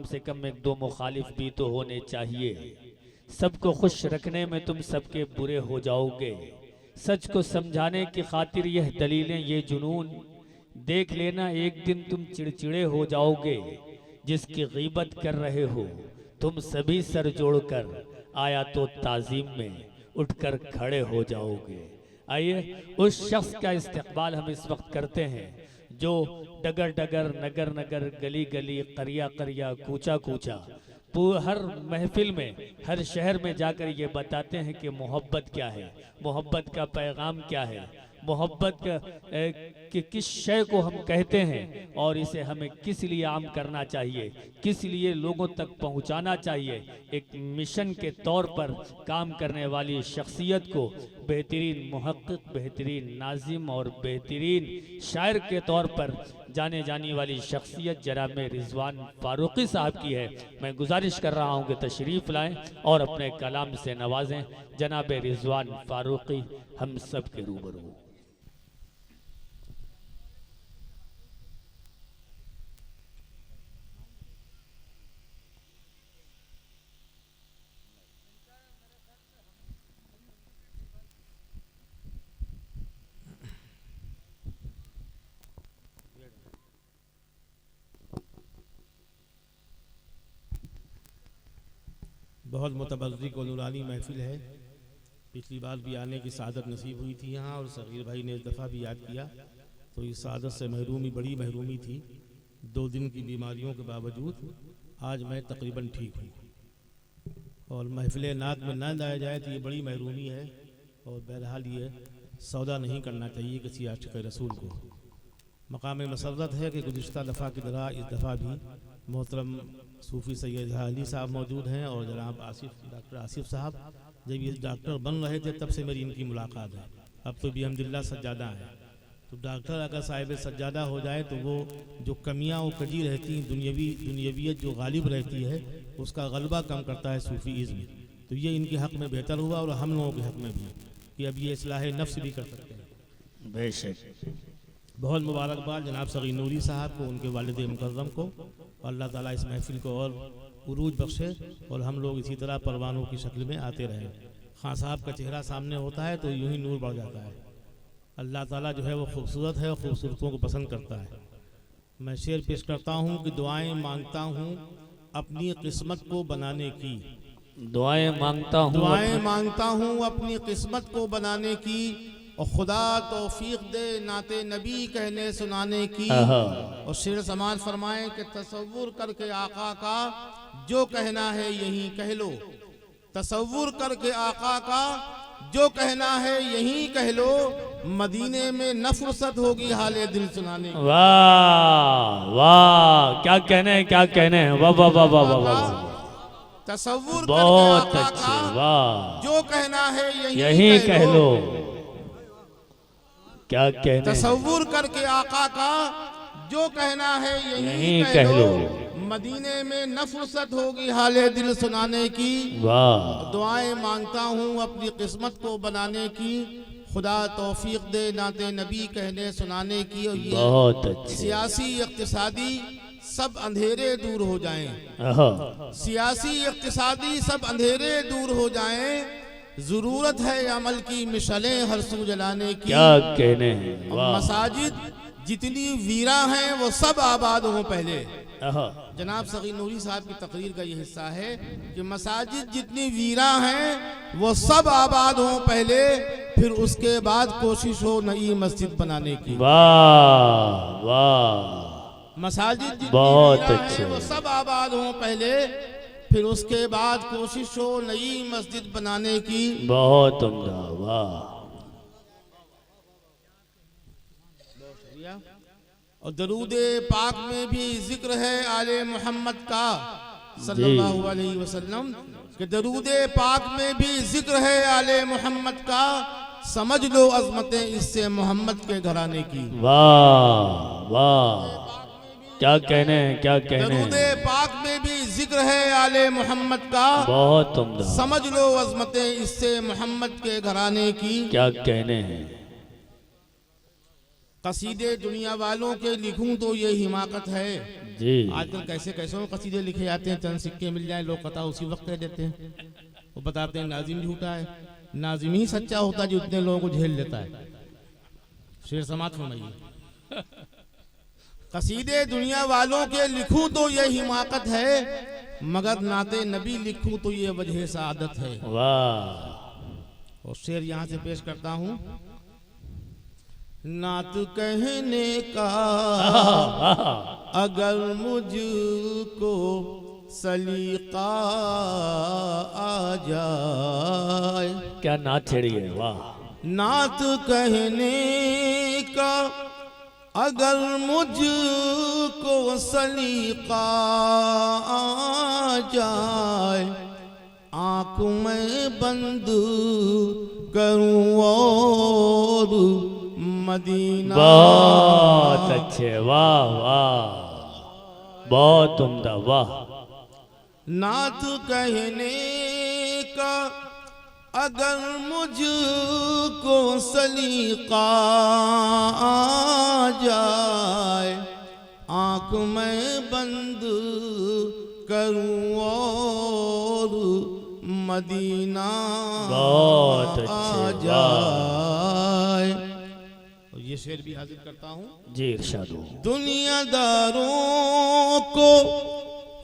से कम एक दो मुखालिफ भी तो होने चाहिए। सबको खुश रखने में तुम सबके बुरे हो जाओगे। सच को समझाने की खातिर यह दलीलें ये जुनून, देख लेना एक दिन तुम चिड़चिड़े हो जाओगे। जिसकी गीबत कर रहे हो तुम सभी सर जोड़कर, आया तो ताजीम में उठकर खड़े हो जाओगे। आइए उस शख्स का इस्तकबाल हम इस वक्त करते हैं जो डगर डगर, नगर नगर, गली गली, करिया करिया, कूचा कूचा, हर महफिल में, हर शहर में जाकर ये बताते हैं कि मोहब्बत क्या है, मोहब्बत का पैगाम क्या है, मोहब्बत कि किस शय को हम कहते हैं और इसे हमें किस लिए आम करना चाहिए, किस लिए लोगों तक पहुंचाना चाहिए। एक मिशन के तौर पर काम करने वाली शख्सियत को बेहतरीन मुहक्किक, बेहतरीन नाजिम और बेहतरीन शायर के तौर पर जाने जाने वाली शख्सियत जनाब रिजवान फारूकी साहब की है। मैं गुजारिश कर रहा हूं कि तशरीफ़ लाएं और अपने कलाम से नवाजें। जनाब रिजवान फारूकी हम सब के रूबरू। बहुत मुतबर्रिक और नूरानी महफिल है। पिछली बार भी आने की सादत नसीब हुई थी यहाँ, और सगीर भाई ने इस दफ़ा भी याद किया, तो इस सादत से महरूमी, बड़ी महरूमी थी। 2 दिन की बीमारियों के बावजूद आज मैं तकरीबन ठीक हूँ, और महफिल नात में न लाया जाए तो ये बड़ी महरूमी है। और बहरहाल ये सौदा नहीं करना चाहिए किसी आशिक़ रसूल को। मकाम मसरत है कि गुज़िश्ता दफ़ा की तरह इस दफ़ा भी मोहतरम सूफ़ी सैयद अली साहब मौजूद हैं, और जनाब डॉक्टर आसिफ साहब। जब ये डॉक्टर बन रहे थे तब से मेरी इनकी मुलाकात है। अब तो भी अल्हम्दुलिल्लाह सज्जादा है। तो डॉक्टर अगर साहिब सज्जादा हो जाए तो वो जो कमियाँ वो कजी रहती हैं, दुनियावियत जो गालिब रहती है, उसका गलबा कम करता है सूफ़ीज़्म। तो ये इनके हक़ में बेहतर हुआ, और हम लोगों के हक़ में भी, कि अब ये इस्लाह नफ्स भी कर सकते हैं। बेशक बहुत मुबारकबाद जनाब सगीर नूरी साहब को, उनके वालिद मुकर्रम को। अल्लाह ताला इस महफिल को और उरूज बख्शे, और हम लोग इसी तरह परवानों की शक्ल में आते रहें। खां साहब का चेहरा सामने होता है तो यूं ही नूर बढ़ जाता है। अल्लाह ताला जो है वो खूबसूरत है और खूबसूरतों को पसंद करता है। मैं शेर पेश करता हूँ कि दुआएं मांगता हूँ अपनी किस्मत को बनाने की, दुआएं मांगता हूँ, दुआएं मांगता हूँ अपनी किस्मत को बनाने की, और खुदा तौफीक दे नाते नबी कहने सुनाने की। और शेर समाज फरमाएं कि तसव्वुर करके आका का जो कहना है यही कह लो, तसव्वुर करके आका का जो कहना है यही कह लो, मदीने में न फुर्सत होगी हाले दिल सुनाने की। वाह वाह, क्या कहने हैं, क्या कहने हैं, वाह वाह वाह वाह वाह वाह, तसव्वुर बहुत करके अच्छे, आका का वाह, जो कहना है यही कह लो। क्या कहने, तसव्वुर करके आका का जो कहना है यही कह लो, मदीने में न फुर्सत होगी हाले दिल सुनाने की। वाह, दुआएं मांगता हूँ अपनी किस्मत को बनाने की, खुदा तौफीक दे नाते नबी कहने सुनाने की। और ये बहुत अच्छे, सियासी इक्तिसादी सब अंधेरे दूर हो जाएं, सियासी इक्तिसादी सब अंधेरे दूर हो जाएं, जरूरत है अमल की मिशलें हर सू जलाने की। क्या कहने हैं, वाह, मसाजिद जितनी वीरा हैं वो सब आबाद हों पहले। जनाब सगीर नूरी साहब की तकरीर का ये हिस्सा है कि मसाजिद जितनी वीरा हैं वो सब आबाद हों पहले, फिर उसके बाद कोशिश हो नई मस्जिद बनाने की। वाह वाह, मसाजिद जितनी बहुत वीरा अच्छे, हैं वो सब आबाद हों पहले, फिर उसके बाद कोशिश हो नई मस्जिद बनाने की। बहुत उम्दा, वाह। और दरूदे पाक में भी जिक्र है आले मोहम्मद का सल्लल्लाहु अलैहि वसल्लम, कि दरूदे पाक में भी जिक्र है आले मोहम्मद का, समझ लो अजमतें इससे मोहम्मद के घराने की। वाह वाह, क्या कहने हैं, क्या कहने हैं, दरूदे पाक में भी जिक्र है आले मोहम्मद का, बहुत उम्दा, समझ लो अजमतें इससे मोहम्मद के घराने की। क्या कहने हैं। कसीदे दुनिया वालों के लिखूं तो ये हिमाकत है। जी आजकल कैसे कैसे कसीदे लिखे जाते हैं, चंद सिक्के मिल जाए लोग कथा उसी वक्त कह देते हैं। वो बताते हैं नाजिम झूठा है, नाजिम ही सच्चा होता है जो इतने लोगों को झेल लेता है। शेर समात फरमाइए। कसीदे दुनिया वालों के लिखूं तो ये हिमाकत है, मगर नाते नबी लिखूं तो ये वजह सादत है। वाह। और शेर यहाँ से पेश करता हूँ। नात कहने का अगर मुझको सलीका आ जाए। क्या नाच छेड़ी है, वाह। नात कहने का अगर मुझको सलीका आ जाए, आँख में बंद करूं और मदीना। बहुत अच्छे, वाह वाह, बहुत उम्दा, वाह। नात कहने का अगर मुझको सलीका आ जाए, आँख में बंद करूं और मदीना बहुत अच्छे, आ जाए। और ये शेर भी हाजिर करता हूँ। जी इरशाद हो। दुनियादारों को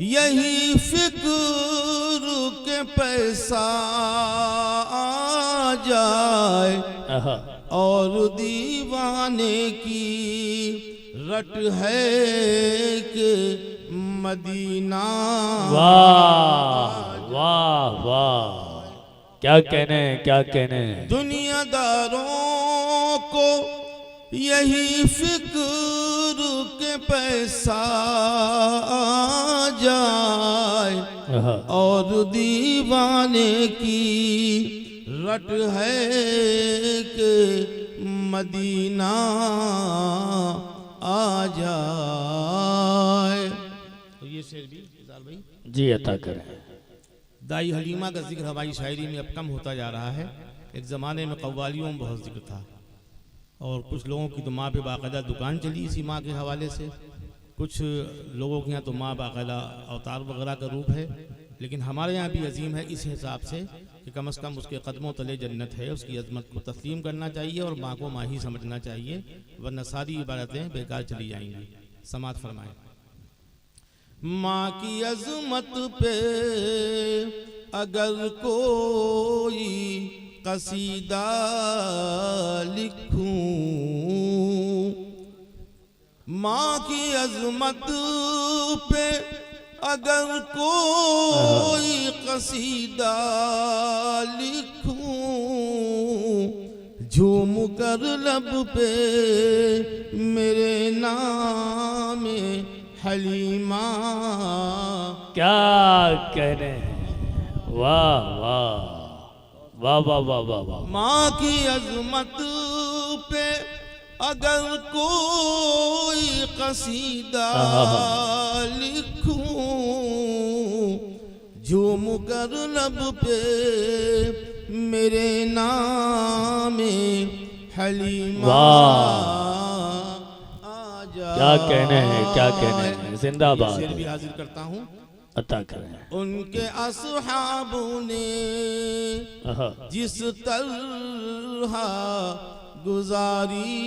यही फिक्र के पैसा आ जाए, आहा, और दीवाने की रट है कि मदीना। वाह वाह वाह, क्या कहने, क्या कहने। दुनियादारों को यही फिक्र के पैसा आ जाए, आहा, और दीवाने की रट है कि मदीना आ जाए। तो ये शेर भी भाई जी अता करें। दाई हलीमा का जिक्र हवाई शायरी में अब कम होता जा रहा है। एक ज़माने में कव्वालियों में बहुत जिक्र था, और कुछ लोगों की तो माँ पे बाकायदा दुकान चली इसी माँ के हवाले से। कुछ लोगों के यहाँ तो माँ बाकायदा अवतार वगैरह का रूप है, लेकिन हमारे यहाँ भी अजीम है इस हिसाब से कि कम से कम उसके कदमों तले जन्नत है। उसकी अजमत को तस्लीम करना चाहिए और माँ को माँ ही समझना चाहिए, वरना सारी इबारतें बेकार चली जाएंगी। समात फरमाएं। माँ की अजमत पे अगर कोई कसीदा लिखूं, माँ की अजमत पे अगर कोई कसीदा लिखूं, झूम कर लब पे मेरे नाम हलीमा। क्या कहने, वाह वाह वाह वाह वाह वाह वाह। माँ की अजमत पे अगर कोई कसीदा लिखूं, झूम कर लब पे मेरे नाम हलीमा आ जा। क्या कहने हैं, क्या कहने हैं, जिंदाबाद। शेर भी हाजिर करता हूँ। अता करें। उनके असहाबों ने आहा, जिस तरह गुजारी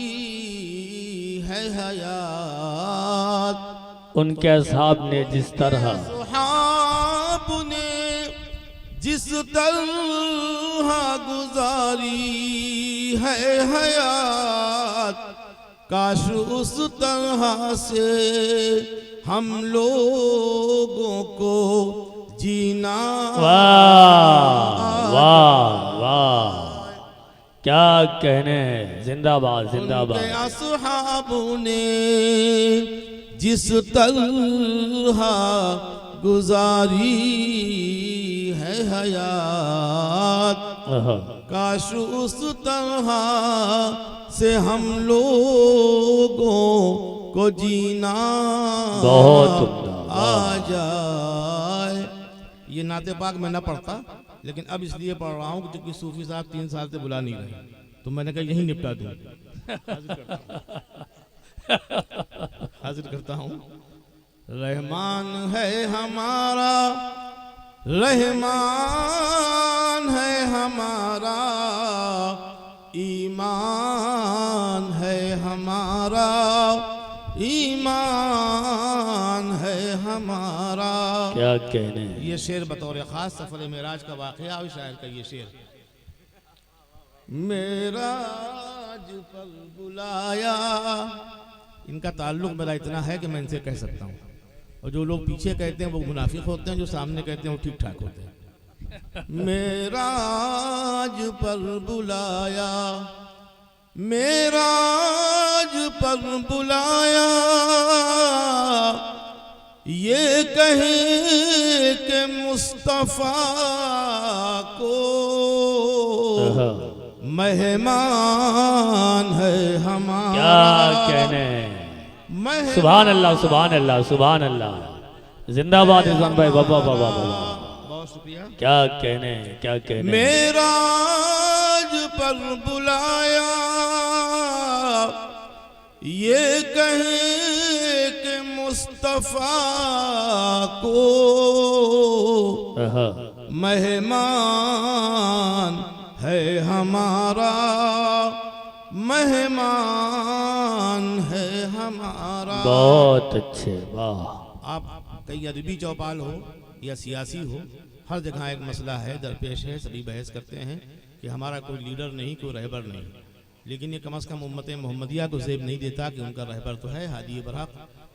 है हयात, उनके असहाब ने जिस तरह, असहाब ने जिस तरह गुजारी है हयात, काश उस तरह से हम लोगों को जीना। वाह वाह वाह, क्या कहने, जिंदाबाद जिंदाबाद। उनके असहाबों ने जिस तरह गुजारी है हयात, आहा, काश उस तरह से हम लोगों को जीना बहुत उम्दा, आ जाए। ये नाते पाक मैं न पढ़ता, लेकिन अब इसलिए पढ़ रहा हूँ क्योंकि सूफी साहब 3 साल से बुला नहीं रहे, तो मैंने कहा यही निपटा दूँ। हाजिर करता हूँ। रहमान है हमारा, रहमान है हमारा, ईमान है हमारा, ईमान है हमारा। क्या कहने। ये शेर बतौर ख़ास सफ़र मेराज का वाक़या और शायर का ये शेर। मेराज पर बुलाया, इनका ताल्लुक़ मेरा इतना है कि मैं इनसे कह सकता हूँ, और जो लोग पीछे कहते हैं वो मुनाफिक होते हैं, जो सामने कहते हैं वो ठीक ठाक होते हैं। मेराज पर बुलाया, मेराज पर बुलाया, ये कहे कि मुस्तफ़ा को मेहमान है हमारा। क्या कहने। सुभान अल्लाह, सुभान अल्लाह, सुभान अल्लाह। जिंदाबाद रिजवान भाई, बाबा बाबा बाबा। बहुत शुक्रिया। क्या कहने, क्या कहने। मेराज पर बुलाया, ये कहे कि मुस्तफ़ा को मेहमान है हमारा, मेहमान है हमारा। बहुत अच्छे, वाह। आप कहीं अरबी चौपाल हो या सियासी हो, हर जगह एक मसला है, दरपेश है, सभी बहस करते हैं कि हमारा कोई लीडर नहीं, कोई रहबर नहीं, लेकिन ये कम से कम उम्मत मोहम्मदिया को ज़ेब नहीं देता कि उनका रहबर तो है हादी बरहक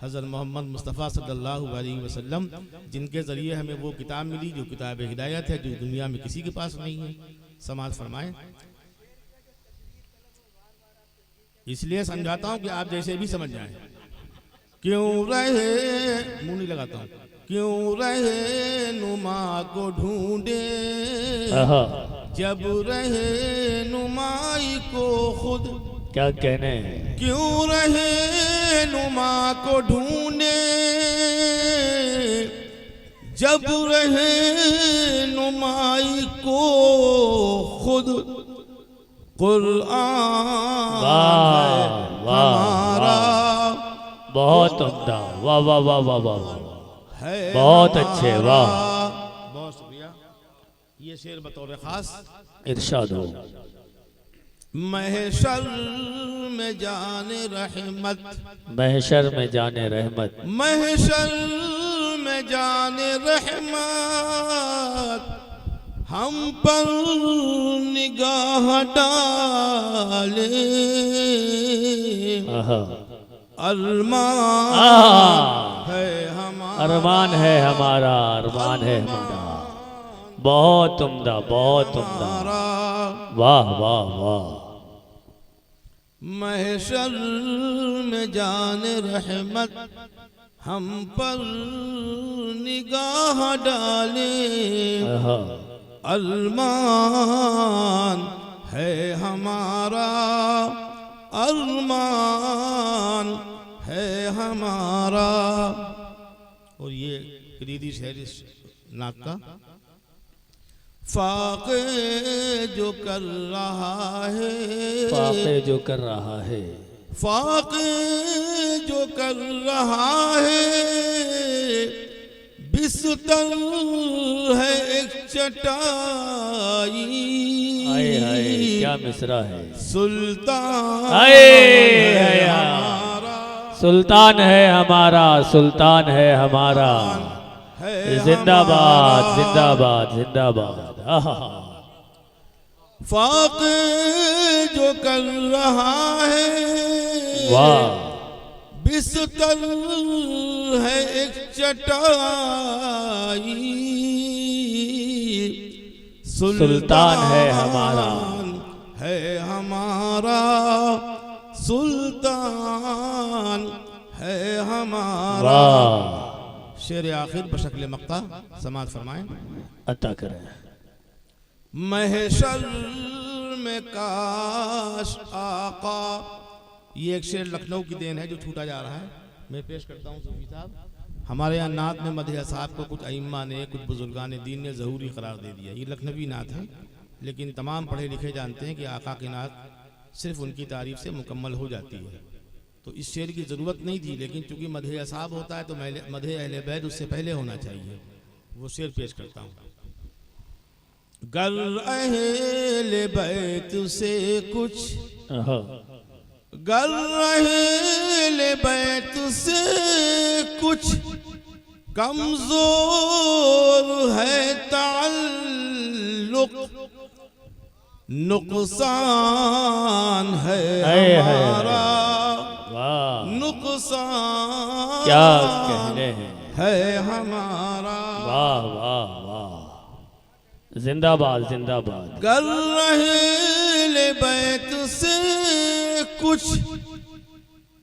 हज़रत मोहम्मद मुस्तफ़ा सल्लल्लाहु अलैहि वसल्लम, जिनके ज़रिए हमें वो किताब मिली जो किताब हिदायत है, जो दुनिया में किसी के पास नहीं है। समाज फरमाएं। इसलिए समझाता हूँ कि आप जैसे भी समझ जाएं। क्यों रहे, मुँह नहीं लगाता हूँ, क्यों रहे नुमा को ढूंढे, जब रहे नुमाई को खुद। क्या कहने। क्यों रहे नुमा को ढूंढे, जब रहे नुमाई को खुद। कुरान हमारा, बहुत उम्दा, वाह वाह वाह वाह वाह, बहुत अच्छे, वाह। बहुत शुक्रिया। ये शेर बतौर खास इरशाद हो। महशर में जाने रहमत, महशर में जाने रहमत, महशर में जाने रहमत, हम पर निगाह डाले। अरमान है हमारा, अरमान है हमारा, अरमान है हमारा। बहुत उम्दा, बहुत उम्दा, वाह वाह वाह। महशर में जाने रहमत, हम पर निगाह डाले। अरमान है हमारा, अरमान है हमारा। और ये करीदी शहर नाक का। फाक़े जो कर रहा है, फाक़े जो कर रहा है, फाक़े जो कर रहा है, बिस्तर है एक चटाई। आए हाय क्या मिसरा है। सुल्तान है हमारा, सुल्तान है हमारा, सुल्तान है हमारा। जिंदाबाद जिंदाबाद जिंदाबाद। फाक़े जो कर रहा है, वाह। बिस्तर है एक चटाई। सुल्तान है हमारा, है हमारा, सुल्तान है हमारा। वाह। शेर आखिर बशक्ल मक्ता समाज फरमाएं। अता करें। महशर में काश आका, ये एक शेर लखनऊ की देन है जो छूटा जा रहा है, मैं पेश करता हूँ सूफी साहब। हमारे यहाँ नात में मदह साहब को कुछ अइम्मा ने, कुछ बुजुर्गान दीन ने ज़रूरी करार दे दिया। ये लखनवी नात है, लेकिन तमाम पढ़े लिखे जानते हैं कि आका की नात सिर्फ उनकी तारीफ से मुकम्मल हो जाती है। तो इस शेर की ज़रूरत नहीं थी, लेकिन चूंकि मदहे असाब होता है तो मदहे अहले बैत उससे पहले होना चाहिए। वो शेर पेश करता हूँ। गर अहले बैत से कुछ, गर अहले बैत से कुछ कमजोर है ताल्लुक, नुकसान है हमारा, नुकसान क्या कहने हैं, है हमारा। वाह वाह वाह, जिंदाबाद जिंदाबाद। गर अहले बैत से कुछ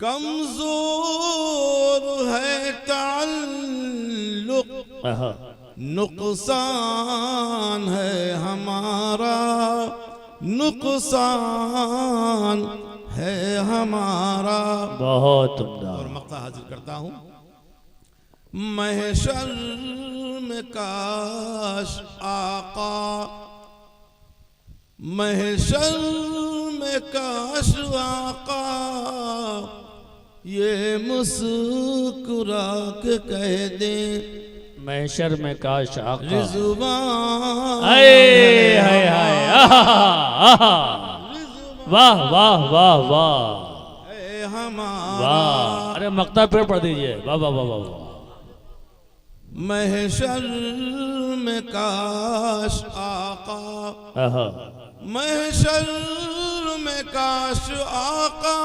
कमजोर है ताल्लुक, नुकसान है हमारा, नुकसान है हमारा। बहुत उम्दा। और मक्ता हाजिर करता हूँ। महशर में काश आका, महशर में काश आका ये मुस्कुरा के कह दे, महशर में काश आका, रिज़वान हाय हाय हाय, वाह वाह वाह वाह है हमारा। वाह, अरे मक्ता पे पढ़ दीजिए। वाह वाह वाह वाह। महशर में काश आका, महशर में काश आका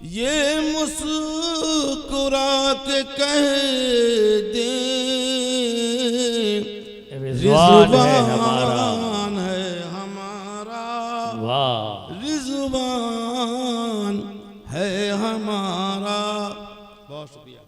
ये मुस्कुरा के कह दे, रिज़वान है हमारा, है हमारा। वाह, रिज़वान है हमारा। बहुत शुक्रिया।